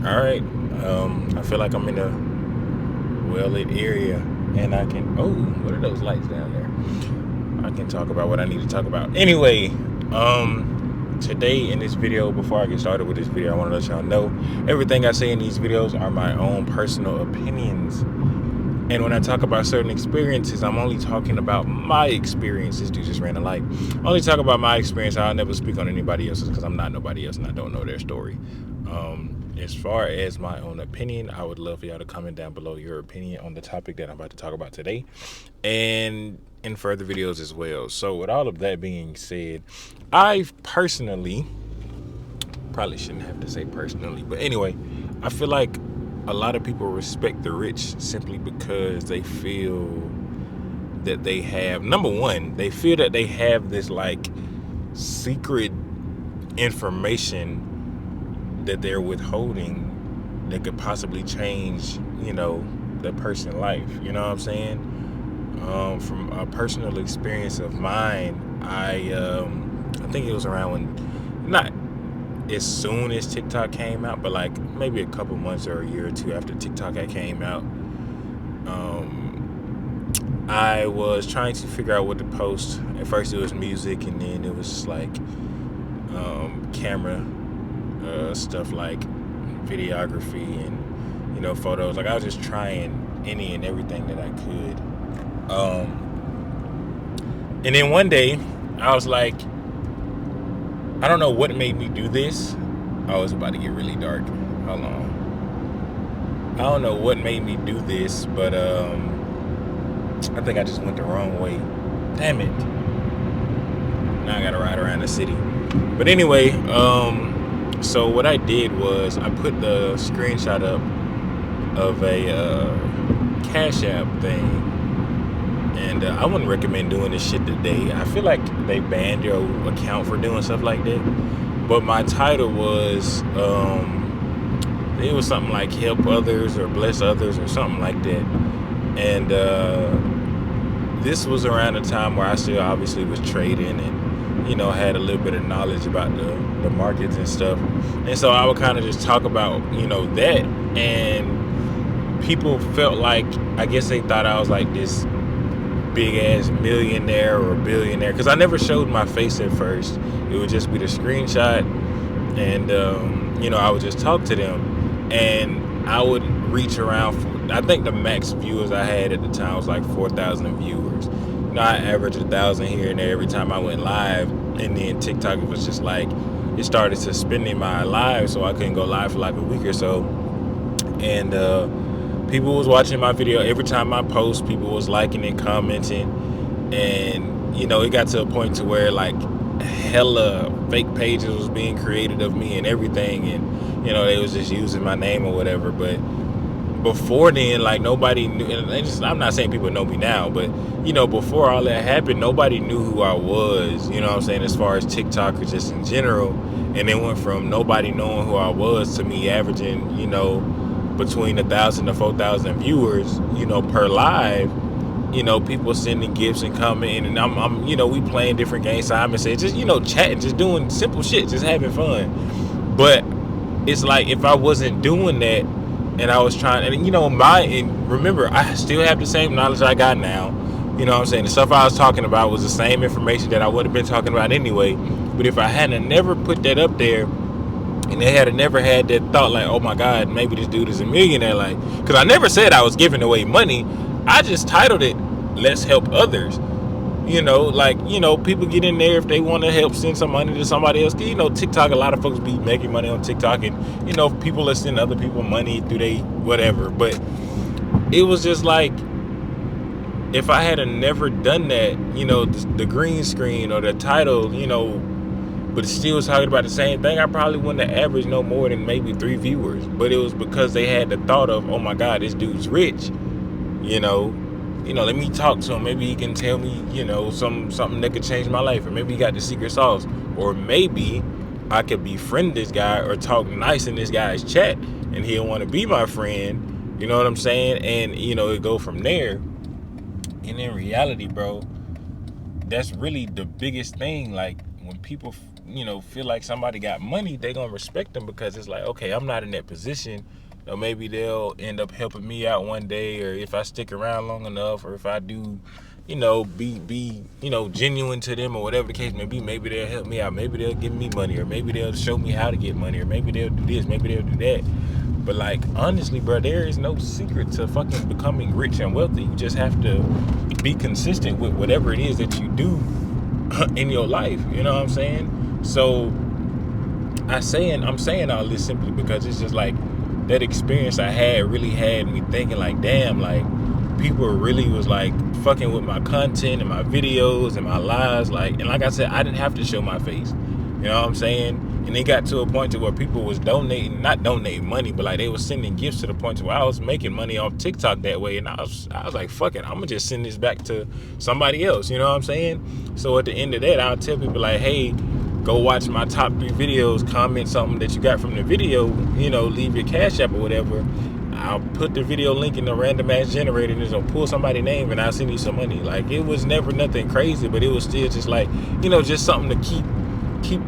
All right. I feel like I'm in a well-lit area, and I can. Oh, what are those lights down there? I can talk about what I need to talk about. Anyway, today in this video, before I get started with this video, I want to let y'all know everything I say in these videos are my own personal opinions. And when I talk about certain experiences, I'm only talking about my experience. This dude just ran a light. I only talk about my experience. I'll never speak on anybody else's because I'm not nobody else and I don't know their story. As far as my own opinion, I would love for y'all to comment down below your opinion on the topic that I'm about to talk about today and in further videos as well. So with all of that being said, I personally, probably shouldn't have to say personally, but anyway, I feel like a lot of people respect the rich simply because they feel that they have, number one, they feel that they have this like secret information that they're withholding that could possibly change, the person's life. You know what I'm saying? From a personal experience of mine, I think it was around when, not as soon as TikTok came out, but like maybe a couple months or a year or two after TikTok had came out, I was trying to figure out what to post. At first it was music, and then it was like camera stuff like videography and photos. Like I was just trying any and everything that I could. And then one day I was like, I don't know what made me do this. Oh, it's about to get really dark. Hold on. I don't know what made me do this, but I think I just went the wrong way. Damn it. Now I gotta ride around the city. But anyway, so what I did was I put the screenshot up of a Cash App thing. And I wouldn't recommend doing this shit today. I feel like they banned your account for doing stuff like that. But my title was, it was something like help others or bless others or something like that. And this was around the time where I still obviously was trading and, had a little bit of knowledge about the markets and stuff. And so I would kind of just talk about, that. And people felt like, I guess they thought I was like this big ass millionaire or billionaire, because I never showed my face at first. It would just be the screenshot, and I would just talk to them, and I would reach around for, I think the max viewers I had at the time was like 4,000 viewers. I averaged 1,000 here and there every time I went live, and then TikTok was just like, it started suspending my live, so I couldn't go live for like a week or so. And people was watching my video every time I post. People was liking and commenting, and it got to a point to where like hella fake pages was being created of me and everything, and they was just using my name or whatever. But before then, like nobody knew, and I'm not saying people know me now, but before all that happened, nobody knew who I was, what I'm saying, as far as TikTok or just in general. And it went from nobody knowing who I was to me averaging, between 1,000 to 4,000 viewers, per live. People sending gifts and commenting, and I'm we playing different games. Simon said, just chatting, just doing simple shit, just having fun. But it's like if I wasn't doing that, and I was trying, and remember, I still have the same knowledge I got now. What I'm saying? The stuff I was talking about was the same information that I would have been talking about anyway. But if I hadn't never put that up there, and they had never had that thought like, oh my God, maybe this dude is a millionaire, like, because I never said I was giving away money. I just titled it, let's help others. People get in there if they want to help send some money to somebody else. TikTok, a lot of folks be making money on TikTok, and people are sending other people money through they whatever. But it was just like, if I had never done that, the green screen or the title, but still was talking about the same thing, I probably wouldn't have averaged no more than maybe 3 viewers. But it was because they had the thought of, oh my God, this dude's rich. Let me talk to him. Maybe he can tell me, something that could change my life. Or maybe he got the secret sauce. Or maybe I could befriend this guy or talk nice in this guy's chat, and he'll want to be my friend. You know what I'm saying? And, it go from there. And in reality, bro, that's really the biggest thing. Like, when people feel like somebody got money, they gonna respect them because it's like, okay, I'm not in that position. Maybe they'll end up helping me out one day, or if I stick around long enough, or if I do, be genuine to them, or whatever the case may be. Maybe they'll help me out. Maybe they'll give me money, or maybe they'll show me how to get money, or maybe they'll do this, maybe they'll do that. But like, honestly, bro, there is no secret to fucking becoming rich and wealthy. You just have to be consistent with whatever it is that you do in your life. You know what I'm saying? So I'm saying all this simply because it's just like that experience I had really had me thinking like, damn, like people really was like fucking with my content and my videos and my lives, like, and like I said, I didn't have to show my face. You know what I'm saying? And it got to a point to where people was not donating money, but like they was sending gifts to the point to where I was making money off TikTok that way. And I was like, fuck it, I'm gonna just send this back to somebody else. You know what I'm saying? So at the end of that, I'll tell people like, hey, go watch my top 3 videos, comment something that you got from the video, leave your Cash App or whatever. I'll put the video link in the random ass generator and it's gonna pull somebody's name and I'll send you some money. Like, it was never nothing crazy, but it was still just like, just something to keep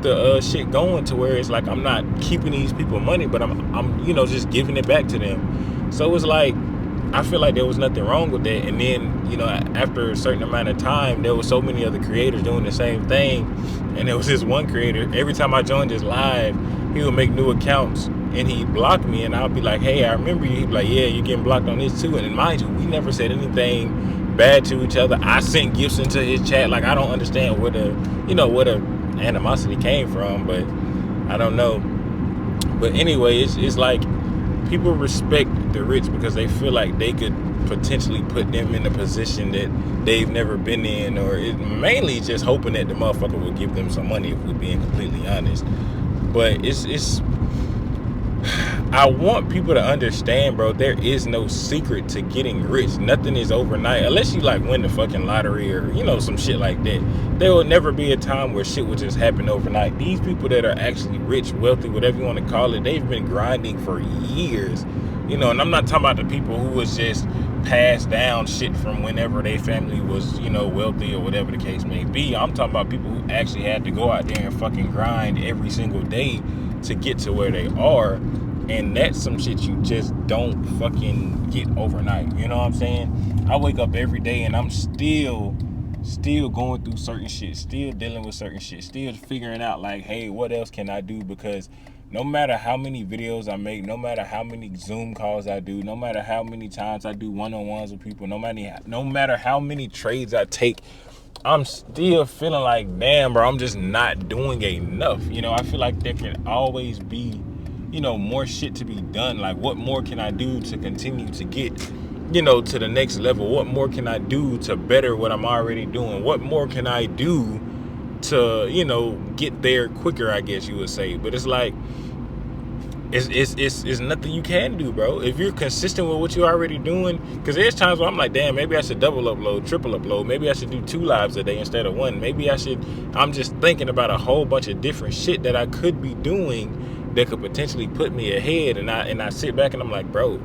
the shit going, to where it's like I'm not keeping these people money, but I'm just giving it back to them. So it's like, I feel like there was nothing wrong with that. And then, after a certain amount of time, there was so many other creators doing the same thing. And there was this one creator, every time I joined his live, he would make new accounts and he'd block me. And I'll be like, hey, I remember you. He'd be like, yeah, you're getting blocked on this too. And mind you, we never said anything bad to each other. I sent gifts into his chat. Like, I don't understand where the animosity came from, but I don't know. But anyway, it's like, people respect the rich because they feel like they could potentially put them in a position that they've never been in, or it mainly just hoping that the motherfucker will give them some money, if we're being completely honest. But it's I want people to understand, bro, there is no secret to getting rich. Nothing is overnight, unless you like win the fucking lottery or some shit like that. There will never be a time where shit will just happen overnight. These people that are actually rich, wealthy, whatever you want to call it, they've been grinding for years. And I'm not talking about the people who was just passed down shit from whenever their family was, wealthy or whatever the case may be. I'm talking about people who actually had to go out there and fucking grind every single day to get to where they are. And that's some shit you just don't fucking get overnight. You know what I'm saying? I wake up every day and I'm still going through certain shit, still dealing with certain shit, still figuring out like, hey, what else can I do? Because no matter how many videos I make, no matter how many Zoom calls I do, no matter how many times I do one-on-ones with people, no matter how many trades I take, I'm still feeling like, damn, bro, I'm just not doing enough. I feel like there can always be, more shit to be done. Like, what more can I do to continue to get, to the next level? What more can I do to better what I'm already doing? What more can I do to, get there quicker, I guess you would say. But it's like, it's nothing you can do, bro. If you're consistent with what you're already doing, because there's times where I'm like, damn, maybe I should double upload, triple upload. Maybe I should do 2 lives a day instead of 1. Maybe I'm just thinking about a whole bunch of different shit that I could be doing that could potentially put me ahead. And I sit back and I'm like, bro,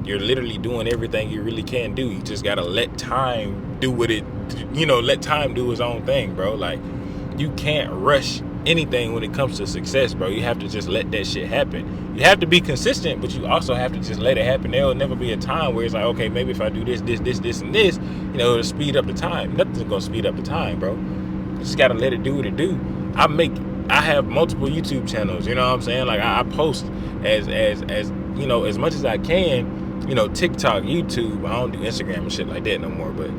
you're literally doing everything you really can do. You just gotta let time do let time do its own thing, bro. Like, you can't rush anything when it comes to success, bro. You have to just let that shit happen. You have to be consistent, but you also have to just let it happen. There will never be a time where it's like, okay, maybe if I do this, and this, it'll speed up the time. Nothing's gonna speed up the time, bro. You just gotta let it do what it do. I have multiple YouTube channels, you know what I'm saying? Like, I post as much as I can, TikTok, YouTube. I don't do Instagram and shit like that no more, but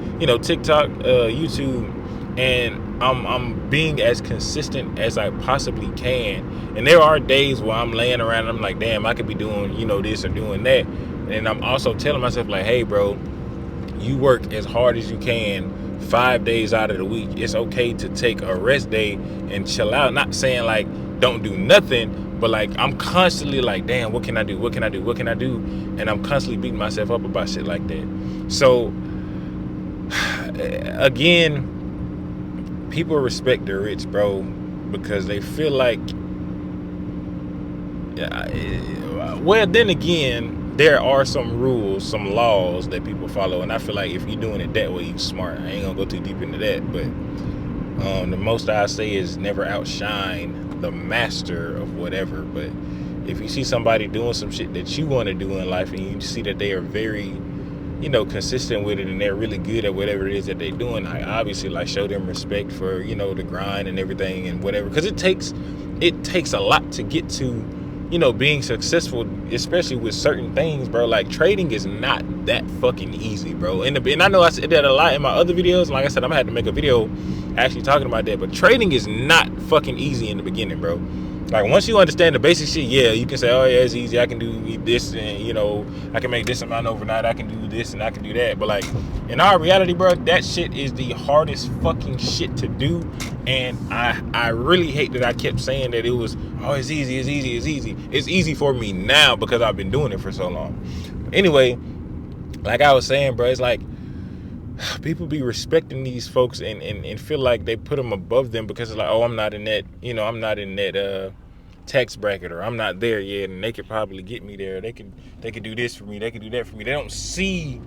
TikTok, YouTube, and I'm being as consistent as I possibly can. And there are days where I'm laying around and I'm like, damn, I could be doing this or doing that. And I'm also telling myself like, hey, bro, you work as hard as you can 5 days out of the week. It's okay to take a rest day and chill out. Not saying like don't do nothing, but like, I'm constantly like, damn, what can I do? And I'm constantly beating myself up about shit like that. So again, people respect the rich, bro, because they feel like, well, then again, there are some rules, some laws that people follow, and I feel like if you're doing it that way, you're smart. I ain't gonna go too deep into that, but The most I say is never outshine the master of whatever. But if you see somebody doing some shit that you want to do in life, and you see that they are very, consistent with it, and they're really good at whatever it is that they're doing, I obviously like show them respect for, the grind and everything and whatever, because it takes a lot to get to, being successful, especially with certain things, bro. Like, trading is not that fucking easy, bro. And I know I said that a lot in my other videos. Like I said, I'm gonna have to make a video actually talking about that. But trading is not fucking easy in the beginning, bro. Like, once you understand the basic shit, yeah, you can say, oh yeah, it's easy, I can do this, and I can make this amount overnight, I can do this and I can do that. But like, in our reality, bro, that shit is the hardest fucking shit to do. And I really hate that I kept saying that it was, oh, it's easy. It's easy for me now because I've been doing it for so long. But anyway, like I was saying, bro, it's like people be respecting these folks and feel like they put them above them because it's like, oh, I'm not in that tax bracket, or I'm not there yet, and they could probably get me there. They could do this for me, they could do that for me. They don't see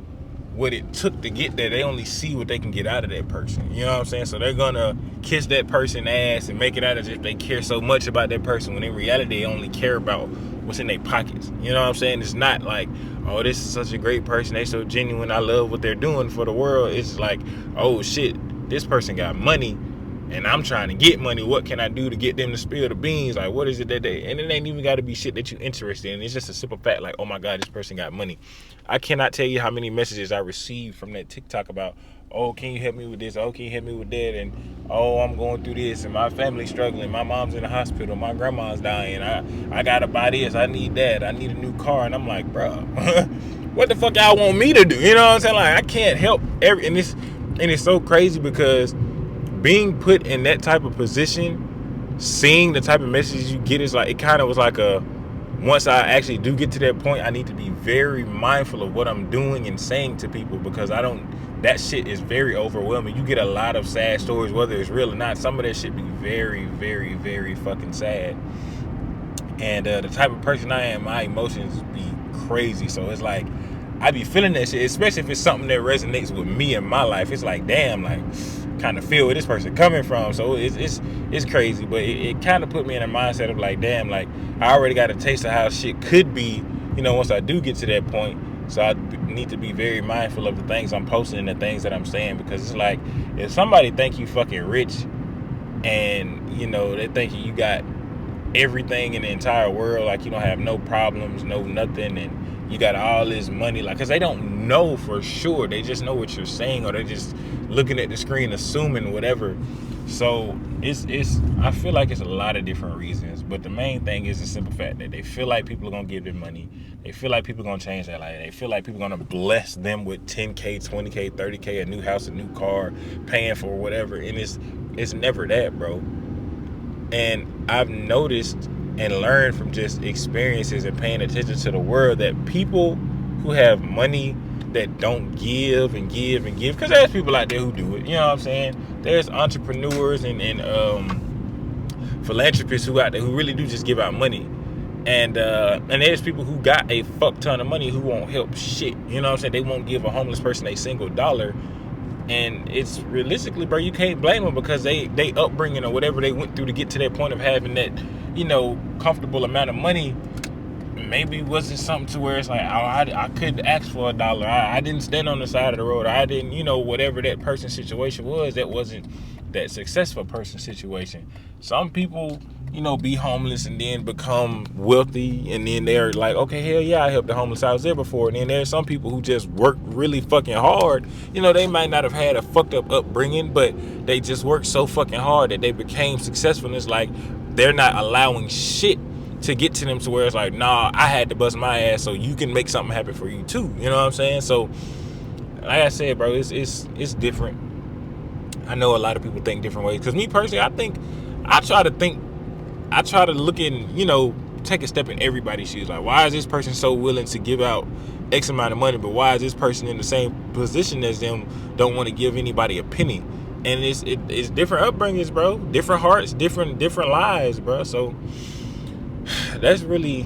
what it took to get there. They only see what they can get out of that person. You know what I'm saying? So they're gonna kiss that person's ass and make it out as if they care so much about that person, when in reality they only care about what's in their pockets. You know what I'm saying? It's not like, oh, this is such a great person, they so genuine, I love what they're doing for the world. It's like, oh shit, this person got money and I'm trying to get money. What can I do to get them to spill the beans? Like, what is it that they... And it ain't even got to be shit that you're interested in. It's just a simple fact, like, oh my God, this person got money. I cannot tell you how many messages I received from that TikTok about, oh, can you help me with this? Oh, can you help me with that? And, oh, I'm going through this, and my family's struggling. My mom's in the hospital. My grandma's dying. I got to buy this. I need that. I need a new car. And I'm like, bro, what the fuck y'all want me to do? You know what I'm saying? Like, I can't help and it's so crazy because being put in that type of position, seeing the type of messages you get, is like, it kind of was like once I actually do get to that point, I need to be very mindful of what I'm doing and saying to people, because that shit is very overwhelming. You get a lot of sad stories, whether it's real or not. Some of that shit be very, very, very fucking sad. And the type of person I am, my emotions be crazy. So it's like, I be feeling that shit, especially if it's something that resonates with me in my life. It's like, damn, like, kind of feel where this person coming from. So it's crazy, but it kind of put me in a mindset of like, damn, like, I already got a taste of how shit could be, once I do get to that point. So I need to be very mindful of the things I'm posting and the things that I'm saying, because it's like, if somebody think you fucking rich and they think you got everything in the entire world, like you don't have no problems, no nothing, and you got all this money, like, because they don't know for sure, they just know what you're saying, or they're just looking at the screen assuming whatever. So I feel like it's a lot of different reasons, but the main thing is the simple fact that they feel like people are gonna give them money, they feel like people are gonna change their life, they feel like people are gonna bless them with 10K, 20K, 30K, a new house, a new car, paying for whatever. And it's never that, bro. And I've noticed and learned from just experiences and paying attention to the world that people who have money that don't give and give and give, because there's people out there who do it, you know what I'm saying? There's entrepreneurs and philanthropists who out there who really do just give out money. And there's people who got a fuck ton of money who won't help shit, you know what I'm saying? They won't give a homeless person a single dollar. And it's realistically, bro, you can't blame them, because they upbringing or whatever they went through to get to that point of having that, comfortable amount of money, maybe wasn't something to where it's like, oh, I couldn't ask for a dollar. I didn't stand on the side of the road. I didn't, whatever that person's situation was, that wasn't that successful person's situation. Some people, be homeless and then become wealthy, and then they're like, okay, hell yeah, I helped the homeless. I was there before. And then there's some people who just work really fucking hard. They might not have had a fucked up upbringing, but they just worked so fucking hard that they became successful. And it's like, they're not allowing shit to get to them to where it's like, nah, I had to bust my ass so you can make something happen for you too. You know what I'm saying? So, like I said, bro, it's different. I know a lot of people think different ways. Because me personally, I try to look in, take a step in everybody's shoes. Like, why is this person so willing to give out X amount of money, but why is this person in the same position as them don't want to give anybody a penny? And it's different upbringings, bro. Different hearts, different lives, bro. So that's really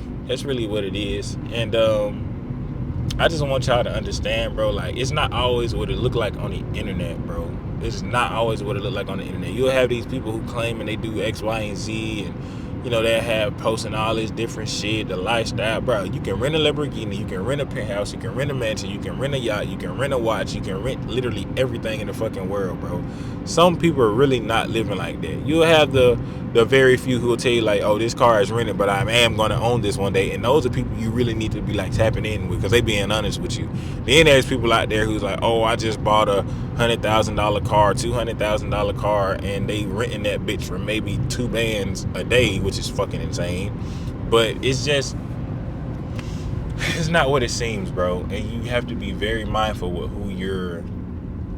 what it is. And I just want y'all to understand, bro, like, it's not always what it look like on the internet, bro. It's not always what it look like on the internet. You'll have these people who claim and they do X, Y, and Z, and they have posting all this different shit, the lifestyle, bro. You can rent a Lamborghini, you can rent a penthouse, you can rent a mansion, you can rent a yacht, you can rent a watch, you can rent literally everything in the fucking world, bro. Some people are really not living like that. You'll have the very few who will tell you like, oh, this car is rented, but I am going to own this one day. And those are people you really need to be like tapping in with, because they being honest with you. Then there's people out there who's like, oh, I just bought a $100,000 car, $200,000 car, and they renting that bitch for maybe 2 bands a day, which is fucking insane. But it's not what it seems, bro. And you have to be very mindful with who you're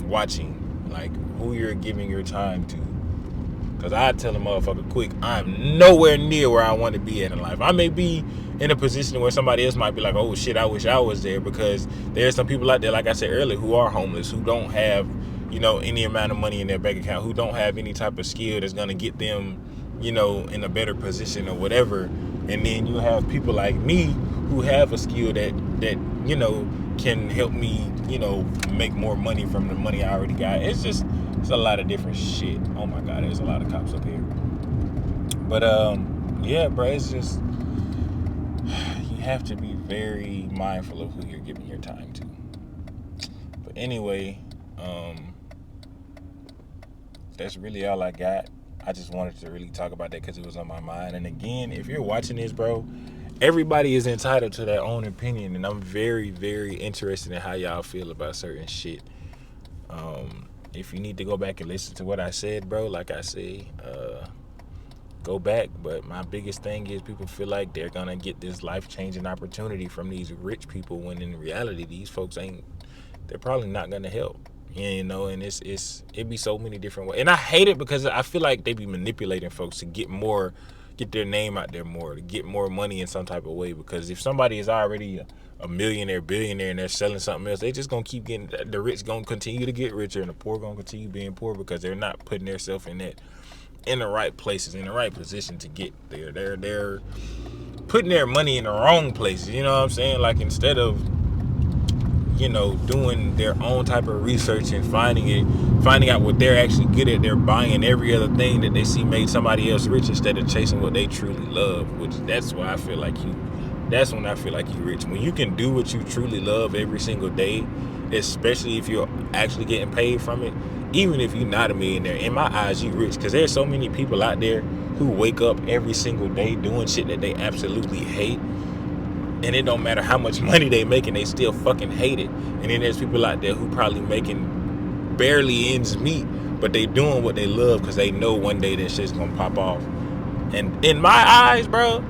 watching, like who you're giving your time to. Because I tell a motherfucker quick, I'm nowhere near where I want to be at in life. I may be in a position where somebody else might be like, oh shit, I wish I was there, because there's some people out there, like I said earlier, who are homeless, who don't have, any amount of money in their bank account, who don't have any type of skill that's going to get them, in a better position or whatever. And then you have people like me who have a skill that can help me, make more money from the money I already got. It's a lot of different shit. Oh my God, there's a lot of cops up here. But yeah, bro, it's just, you have to be very mindful of who you're giving your time to. But anyway, that's really all I got. I just wanted to really talk about that because it was on my mind. And again, if you're watching this, bro, everybody is entitled to their own opinion, and I'm very, very interested in how y'all feel about certain shit. If you need to go back and listen to what I said, bro, like I say, go back. But my biggest thing is people feel like they're gonna get this life-changing opportunity from these rich people, when in reality these folks they're probably not gonna help. And it be so many different ways. And I hate it because I feel like they be manipulating folks to get their name out there more, to get more money in some type of way. Because if somebody is already a millionaire, billionaire, and they're selling something else, they just gonna keep getting, the rich gonna continue to get richer, and the poor gonna continue being poor, because they're not putting themselves in the right places, in the right position to get there. They're putting their money in the wrong places. You know what I'm saying? Like, instead of doing their own type of research and finding out what they're actually good at, they're buying every other thing that they see made somebody else rich, instead of chasing what they truly love. That's when I feel like you're rich. When you can do what you truly love every single day, especially if you're actually getting paid from it, even if you're not a millionaire, in my eyes, you rich. Because there's so many people out there who wake up every single day doing shit that they absolutely hate, and it don't matter how much money they making, they still fucking hate it. And then there's people out there who probably making barely ends meet, but they doing what they love because they know one day that shit's gonna pop off. And in my eyes, bro,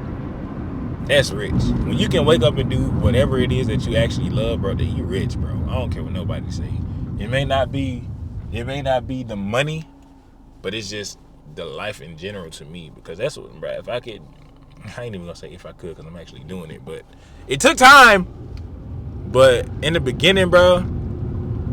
that's rich. When you can wake up and do whatever it is that you actually love, bro, then you rich, bro. I don't care what nobody say. It may not be the money, but it's just the life in general to me. Because that's what, bro, if I could, I ain't even gonna say if I could, because I'm actually doing it, but it took time. But in the beginning, bro,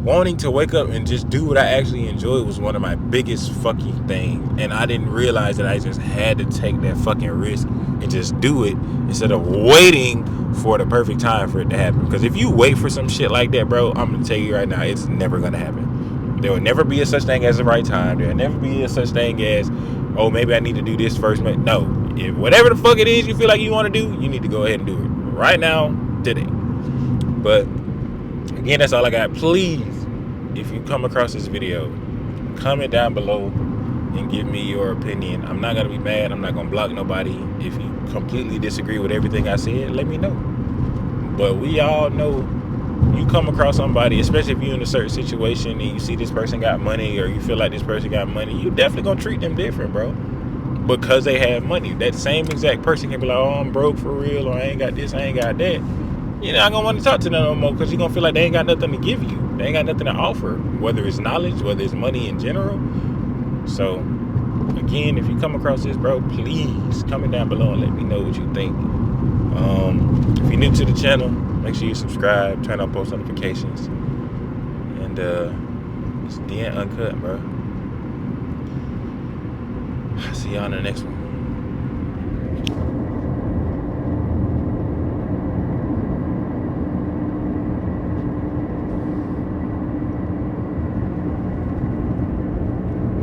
wanting to wake up and just do what I actually enjoy was one of my biggest fucking things. And I didn't realize that I just had to take that fucking risk and just do it, instead of waiting for the perfect time for it to happen. Because if you wait for some shit like that, bro, I'm gonna tell you right now, it's never gonna happen. There will never be a such thing as the right time. There will never be a such thing as, oh, maybe I need to do this first. No, if whatever the fuck it is you feel like you want to do, you need to go ahead and do it right now, today. But again, that's all I got. Please, if you come across this video, comment down below and give me your opinion. I'm not gonna be mad. I'm not gonna block nobody. If you completely disagree with everything I said, let me know. But we all know, you come across somebody, especially if you're in a certain situation and you see this person got money, or you feel like this person got money, you definitely gonna treat them different, bro, because they have money. That same exact person can be like, oh, I'm broke for real, or I ain't got this, I ain't got that. You're not gonna want to talk to them no more, because you're gonna feel like they ain't got nothing to give you. They ain't got nothing to offer, whether it's knowledge, whether it's money in general. So again, if you come across this, bro, please comment down below and let me know what you think. If you're new to the channel, make sure you subscribe, turn on post notifications, and it's the Uncut, bro. See y'all in the next one.